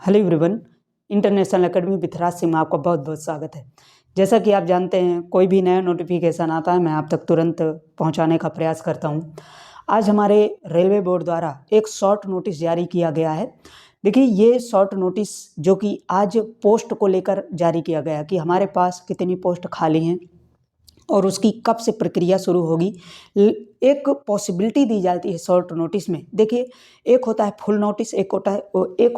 Hello everyone, international academy बिथराज में आपका बहुत बहुत स्वागत है। जैसा कि आप जानते हैं, कोई भी नया नोटिफिकेशन आता है मैं आप तक तुरंत पहुंचाने का प्रयास करता हूं। आज हमारे रेलवे बोर्ड द्वारा एक शॉर्ट नोटिस जारी किया गया है। देखिए, ये शॉर्ट नोटिस जो कि आज पोस्ट को लेकर जारी किया गया कि हमारे पास कितनी पोस्ट खाली हैं और उसकी कब से प्रक्रिया शुरू होगी। एक पॉसिबिलिटी दी जाती है शॉर्ट नोटिस में। देखिए, एक होता है फुल नोटिस, एक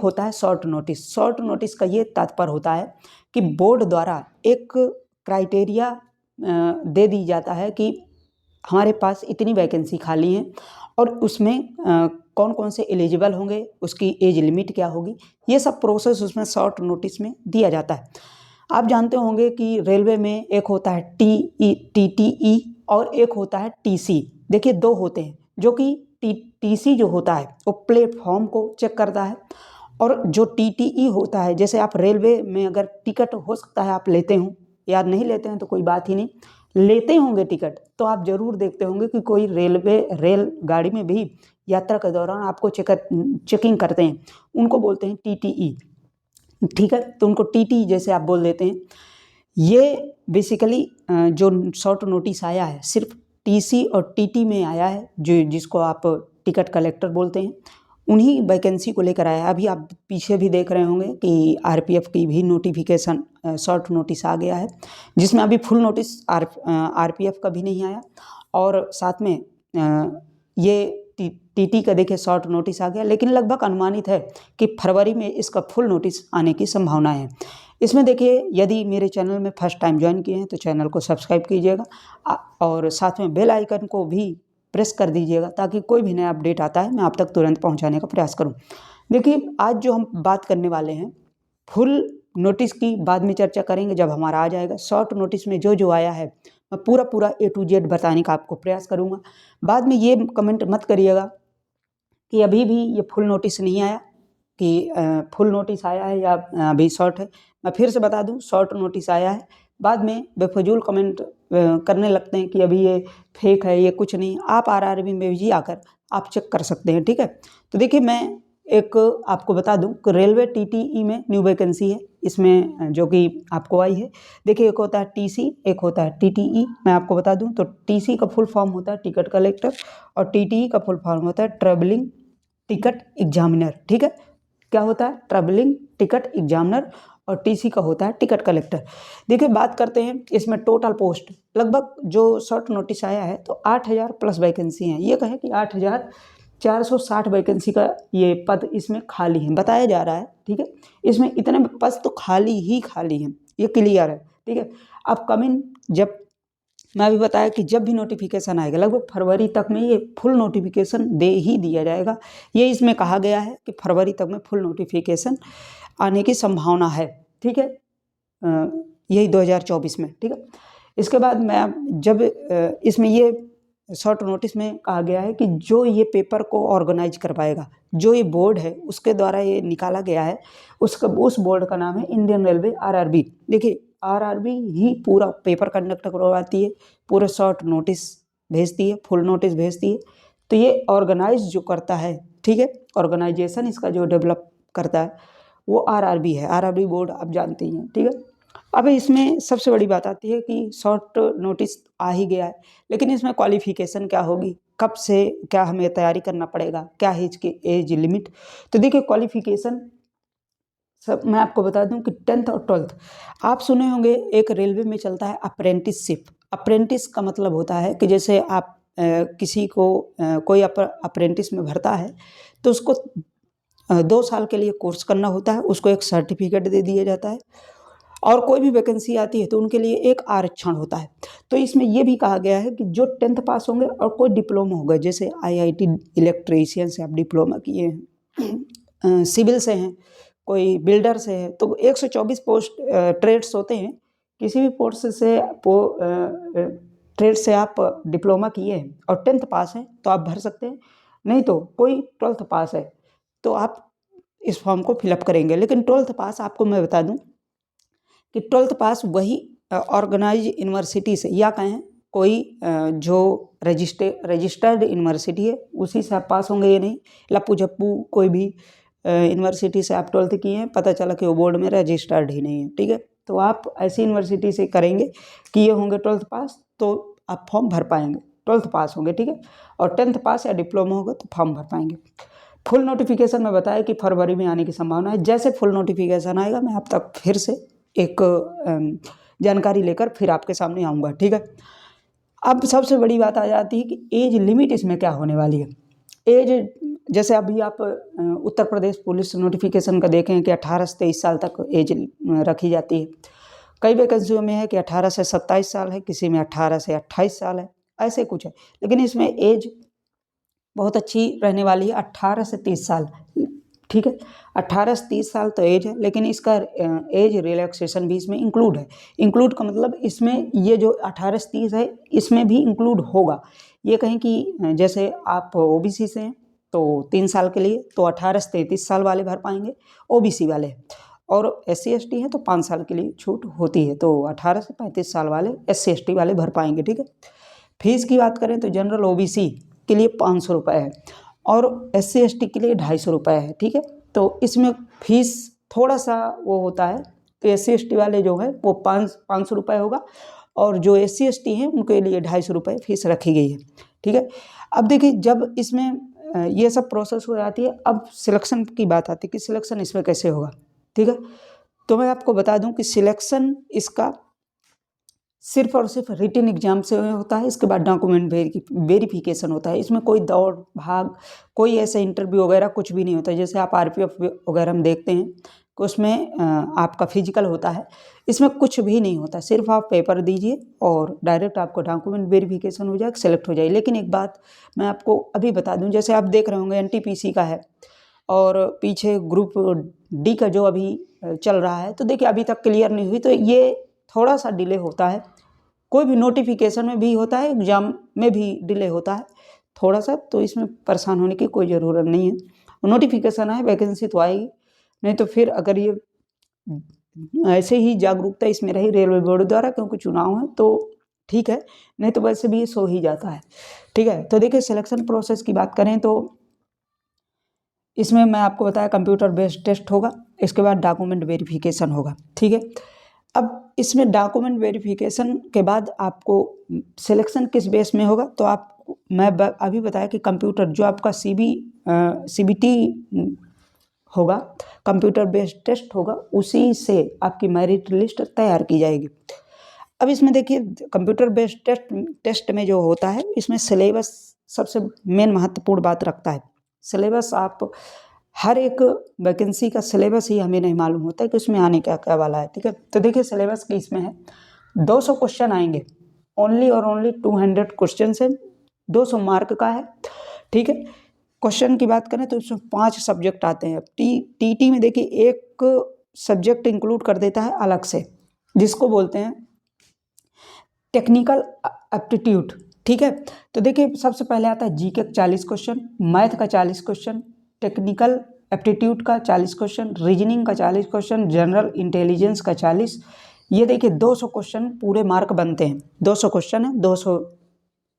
होता है शॉर्ट नोटिस। शॉर्ट नोटिस का ये तात्पर्य होता है कि बोर्ड द्वारा एक क्राइटेरिया दे दी जाता है कि हमारे पास इतनी वैकेंसी खाली हैं और उसमें कौन कौन से एलिजिबल होंगे, उसकी एज लिमिट क्या होगी, ये सब प्रोसेस उसमें शॉर्ट नोटिस में दिया जाता है। आप जानते होंगे कि रेलवे में एक होता है TTE और एक होता है TC। देखिए, दो होते हैं, जो कि TC जो होता है वो प्लेटफॉर्म को चेक करता है, और जो TTE होता है, जैसे आप रेलवे में अगर टिकट हो सकता है आप लेते हो या नहीं लेते हैं तो कोई बात ही नहीं, लेते होंगे टिकट तो आप जरूर देखते होंगे कि कोई रेलगाड़ी में भी यात्रा के दौरान आपको चेकिंग करते हैं, उनको बोलते हैं TTE। ठीक है, तो उनको TT जैसे आप बोल देते हैं। ये बेसिकली जो शॉर्ट नोटिस आया है सिर्फ TC और TT में आया है, जिसको आप टिकट कलेक्टर बोलते हैं, उन्हीं वैकेंसी को लेकर आया है। अभी आप पीछे भी देख रहे होंगे कि RPF की भी नोटिफिकेशन शॉर्ट नोटिस आ गया है, जिसमें अभी फुल नोटिस RPF का भी नहीं आया, और साथ में ये TT का देखिए शॉर्ट नोटिस आ गया, लेकिन लगभग अनुमानित है कि फरवरी में इसका फुल नोटिस आने की संभावना है। इसमें देखिए, यदि मेरे चैनल में फर्स्ट टाइम ज्वाइन किए हैं तो चैनल को सब्सक्राइब कीजिएगा और साथ में बेल आइकन को भी प्रेस कर दीजिएगा, ताकि कोई भी नया अपडेट आता है मैं आप तक तुरंत पहुंचाने का प्रयास करूं। देखिए, आज जो हम बात करने वाले हैं फुल नोटिस की बाद में चर्चा करेंगे जब हमारा आ जाएगा। शॉर्ट नोटिस में जो आया है मैं पूरा A to Z बताने का आपको प्रयास करूँगा। बाद में ये कमेंट मत करिएगा कि अभी भी ये फुल नोटिस नहीं आया, कि फुल नोटिस आया है या अभी शॉर्ट है। मैं फिर से बता दूं, शॉर्ट नोटिस आया है। बाद में बेफजूल कमेंट करने लगते हैं कि अभी ये फेक है, ये कुछ नहीं। आप RRB में भी आकर आप चेक कर सकते हैं। ठीक है, तो देखिए, मैं एक आपको बता दूं कि रेलवे TTE में न्यू वैकेंसी है इसमें, जो कि आपको आई है। देखिए, एक होता है TC, एक होता है TTE। मैं आपको बता दूं तो TC का फुल फॉर्म होता है टिकट कलेक्टर और TTE का फुल फॉर्म होता है ट्रेवलिंग टिकट एग्जामिनर। ठीक है, क्या होता है? ट्रेवलिंग टिकट एग्जामिनर, और TC का होता है टिकट कलेक्टर। देखिए, बात करते हैं इसमें टोटल पोस्ट। लगभग जो शॉर्ट नोटिस आया है तो 8000 प्लस वैकेंसी हैं। ये कहें कि 8460 वैकेंसी का ये पद इसमें खाली है, बताया जा रहा है। ठीक है, इसमें इतने पद तो खाली हैं, ये क्लियर है। ठीक है, अब कमिंग, जब मैं अभी बताया कि जब भी नोटिफिकेशन आएगा लगभग फरवरी तक में ये फुल नोटिफिकेशन दे ही दिया जाएगा। ये इसमें कहा गया है कि फरवरी तक में फुल नोटिफिकेशन आने की संभावना है। ठीक है, यही 2024 में। ठीक है, इसके बाद मैं जब इसमें ये शॉर्ट नोटिस में कहा गया है कि जो ये पेपर को ऑर्गेनाइज करवाएगा, जो ये बोर्ड है उसके द्वारा ये निकाला गया है, उस बोर्ड का नाम है इंडियन रेलवे RRB। देखिए, RRB ही पूरा पेपर कंडक्ट करवाती है, पूरे शॉर्ट नोटिस भेजती है, फुल नोटिस भेजती है। तो ये ऑर्गेनाइज जो करता है, ठीक है, ऑर्गेनाइजेशन इसका जो डेवलप करता है वो RRB है। RRB बोर्ड आप जानते ही हैं। ठीक है, अब इसमें सबसे बड़ी बात आती है कि शॉर्ट नोटिस आ ही गया है, लेकिन इसमें क्वालिफिकेशन क्या होगी, कब से क्या हमें तैयारी करना पड़ेगा, क्या है इसकी एज लिमिट। तो देखिए, क्वालिफिकेशन सब मैं आपको बता दूं कि 10th और 12th आप सुने होंगे। एक रेलवे में चलता है अप्रेंटिसशिप। अप्रेंटिस का मतलब होता है कि जैसे आप किसी को कोई अप्रेंटिस में भरता है तो उसको 2 साल के लिए कोर्स करना होता है, उसको एक सर्टिफिकेट दे दिया जाता है, और कोई भी वैकेंसी आती है तो उनके लिए एक आरक्षण होता है। तो इसमें यह भी कहा गया है कि जो 10th पास होंगे और कोई डिप्लोमा होगा, जैसे IIT इलेक्ट्रीशियन से आप डिप्लोमा किए हैं, सिविल से हैं, कोई बिल्डर से है, तो 124 पोस्ट ट्रेड्स होते हैं। किसी भी पोस्ट से ट्रेड से आप डिप्लोमा किए हैं और 10th पास हैं तो आप भर सकते हैं, नहीं तो कोई 12th पास है तो आप इस फॉर्म को फिलअप करेंगे। लेकिन 12th पास आपको मैं बता दूं कि 12th पास वही ऑर्गेनाइज यूनिवर्सिटी से, या कहें कोई जो रजिस्टर्ड यूनिवर्सिटी है उसी से आप पास होंगे। ये नहीं लप्पू झप्पू कोई भी यूनिवर्सिटी से आप 12th किए हैं, पता चला कि वो बोर्ड में रजिस्टर्ड ही नहीं है, ठीक है, तो आप ऐसी यूनिवर्सिटी से करेंगे कि ये होंगे 12th पास, तो आप फॉर्म भर पाएंगे, 12th पास होंगे, ठीक है, और 10th पास या डिप्लोमा होगा तो फॉर्म भर पाएंगे। फुल नोटिफिकेशन में बताया कि फरवरी में आने की संभावना है। जैसे फुल नोटिफिकेशन आएगा मैं आप तक फिर से एक जानकारी लेकर फिर आपके सामने आऊँगा, ठीक है। अब सबसे बड़ी बात आ जाती है कि एज लिमिट इसमें क्या होने वाली है। एज जैसे अभी आप उत्तर प्रदेश पुलिस नोटिफिकेशन का देखें कि 18 से 23 साल तक एज रखी जाती है। कई वैकेंसियों में है कि 18 से 27 साल है, किसी में 18 से 28 साल है, ऐसे कुछ है, लेकिन इसमें एज बहुत अच्छी रहने वाली है, 18 से 30 साल, ठीक है। 18 से 30 साल तो एज है, लेकिन इसका एज रिलैक्सेशन भी इसमें इंक्लूड है। इंक्लूड का मतलब इसमें ये जो 18 से 30 है इसमें भी इंक्लूड होगा। ये कहें कि जैसे आप ओबीसी से हैं तो 3 साल के लिए तो 18 से 33 साल वाले भर पाएंगे ओबीसी वाले, और SC ST हैं तो 5 साल के लिए छूट होती है, तो 18 से 35 साल वाले SC ST वाले भर पाएंगे, ठीक है। फीस की बात करें तो जनरल OBC के लिए 500 रुपये है और SC ST के लिए 250 रुपये है, ठीक है। तो इसमें फीस थोड़ा सा वो होता है, तो SC ST वाले जो है वो 500 रुपये होगा, और जो SC ST हैं उनके लिए 250 रुपये फीस रखी गई है, ठीक है। अब देखिए जब इसमें ये सब प्रोसेस हो जाती है, अब सिलेक्शन की बात आती है कि सिलेक्शन इसमें कैसे होगा, ठीक है। तो मैं आपको बता दूं कि सिलेक्शन इसका सिर्फ और सिर्फ रिटन एग्जाम से होता है, इसके बाद डॉक्यूमेंट वेरिफिकेशन होता है। इसमें कोई दौड़ भाग, कोई ऐसा इंटरव्यू वगैरह कुछ भी नहीं होता। जैसे आप RPF वगैरह हम देखते हैं कि उसमें आपका फिजिकल होता है, इसमें कुछ भी नहीं होता, सिर्फ आप पेपर दीजिए और डायरेक्ट आपको डॉक्यूमेंट वेरिफिकेशन हो जाएगा, सेलेक्ट हो जाए। लेकिन एक बात मैं आपको अभी बता दूं, जैसे आप देख रहे होंगे NTPC का है और पीछे ग्रुप D का जो अभी चल रहा है, तो देखिए अभी तक क्लियर नहीं हुई, तो ये थोड़ा सा डिले होता है। कोई भी नोटिफिकेशन में भी होता है, एग्जाम में भी डिले होता है थोड़ा सा, तो इसमें परेशान होने की कोई ज़रूरत नहीं है। नोटिफिकेशन आए वैकेंसी तो आएगी, नहीं तो फिर अगर ये ऐसे ही जागरूकता इसमें रही रेलवे बोर्ड द्वारा, क्योंकि चुनाव है तो ठीक है, नहीं तो वैसे भी ये सो ही जाता है, ठीक है। तो देखिए सिलेक्शन प्रोसेस की बात करें तो इसमें मैं आपको बताया कंप्यूटर बेस्ड टेस्ट होगा, इसके बाद डॉक्यूमेंट वेरिफिकेशन होगा, ठीक है। अब इसमें डॉक्यूमेंट वेरिफिकेशन के बाद आपको सिलेक्शन किस बेस में होगा, तो आप मैं अभी बताया कि कंप्यूटर जो आपका CBT होगा, कंप्यूटर बेस्ड टेस्ट होगा, उसी से आपकी मेरिट लिस्ट तैयार की जाएगी। अब इसमें देखिए कंप्यूटर बेस्ड टेस्ट में जो होता है, इसमें सिलेबस सबसे मेन महत्वपूर्ण बात रखता है। सिलेबस आप हर एक वैकेंसी का सिलेबस ही हमें नहीं मालूम होता है कि उसमें आने क्या क्या वाला है, ठीक है। तो देखिए सिलेबस की इसमें है 200 क्वेश्चन आएंगे, ओनली और ओनली 200 क्वेश्चन है, 200 मार्क का है, ठीक है। क्वेश्चन की बात करें तो इसमें 5 सब्जेक्ट आते हैं। TT में देखिए एक सब्जेक्ट इंक्लूड कर देता है अलग से, जिसको बोलते हैं टेक्निकल एप्टीट्यूड, ठीक है। तो देखिए सबसे पहले आता है GK 40 क्वेश्चन, मैथ का 40 क्वेश्चन, टेक्निकल एप्टीट्यूड का 40 क्वेश्चन, रीजनिंग का 40 क्वेश्शन, जनरल इंटेलिजेंस का 40। ये देखिए 200 क्वेश्चन पूरे मार्क बनते हैं। 200 क्वेश्चन है, 200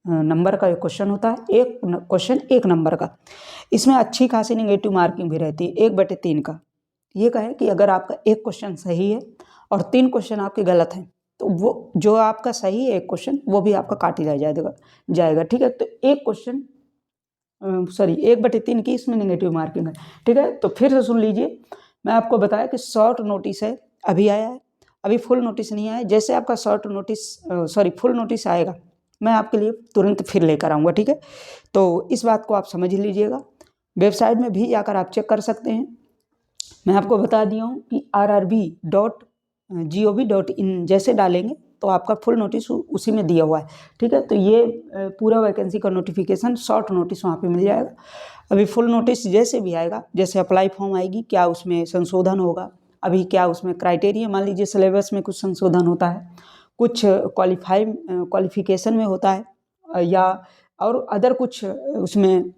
नंबर का एक क्वेश्चन होता है, एक क्वेश्चन 1 नंबर का। इसमें अच्छी खासी नेगेटिव मार्किंग भी रहती है 1/3 का। ये कहे कि अगर आपका एक क्वेश्चन सही है और 3 क्वेश्चन आपके गलत हैं, तो वो जो आपका सही है एक क्वेश्चन वो भी आपका काट लिया जाएगा, ठीक है। तो एक क्वेश्चन 1/3 की इसमें नेगेटिव मार्किंग है, ठीक है। तो फिर से सुन लीजिए, मैं आपको बताया कि शॉर्ट नोटिस है, अभी आया है, अभी फुल नोटिस नहीं आया है। जैसे आपका फुल नोटिस आएगा मैं आपके लिए तुरंत फिर लेकर आऊँगा, ठीक है। तो इस बात को आप समझ लीजिएगा, वेबसाइट में भी जाकर आप चेक कर सकते हैं। मैं आपको बता दिया हूँ कि rrb.gov.in जैसे डालेंगे तो आपका फुल नोटिस उसी में दिया हुआ है, ठीक है। तो ये पूरा वैकेंसी का नोटिफिकेशन शॉर्ट नोटिस वहाँ पे मिल जाएगा। अभी फुल नोटिस जैसे भी आएगा, जैसे अप्लाई फॉर्म आएगी, क्या उसमें संशोधन होगा, अभी क्या उसमें क्राइटेरिया, मान लीजिए सिलेबस में कुछ संशोधन होता है, कुछ क्वालिफिकेशन में होता है, या और अदर कुछ उसमें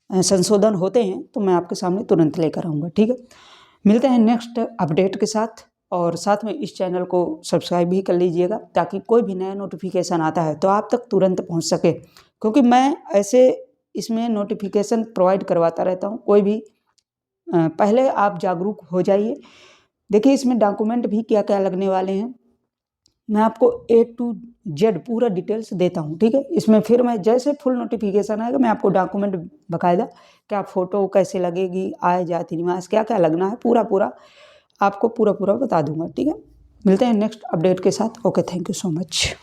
संशोधन होते हैं, तो मैं आपके सामने तुरंत लेकर आऊँगा, ठीक है। मिलते हैं नेक्स्ट अपडेट के साथ, और साथ में इस चैनल को सब्सक्राइब भी कर लीजिएगा, ताकि कोई भी नया नोटिफिकेशन आता है तो आप तक तुरंत पहुंच सके, क्योंकि मैं ऐसे इसमें नोटिफिकेशन प्रोवाइड करवाता रहता हूं। कोई भी पहले आप जागरूक हो जाइए। देखिए इसमें डॉक्यूमेंट भी क्या क्या लगने वाले हैं, मैं आपको A to Z पूरा डिटेल्स देता हूँ, ठीक है। इसमें फिर मैं जैसे फुल नोटिफिकेशन आएगा मैं आपको डॉक्यूमेंट बकायदा, क्या फ़ोटो कैसे लगेगी, आय जाति निवास क्या क्या लगना है, पूरा आपको पूरा बता दूंगा, ठीक है। मिलते हैं नेक्स्ट अपडेट के साथ। Okay, thank you so much.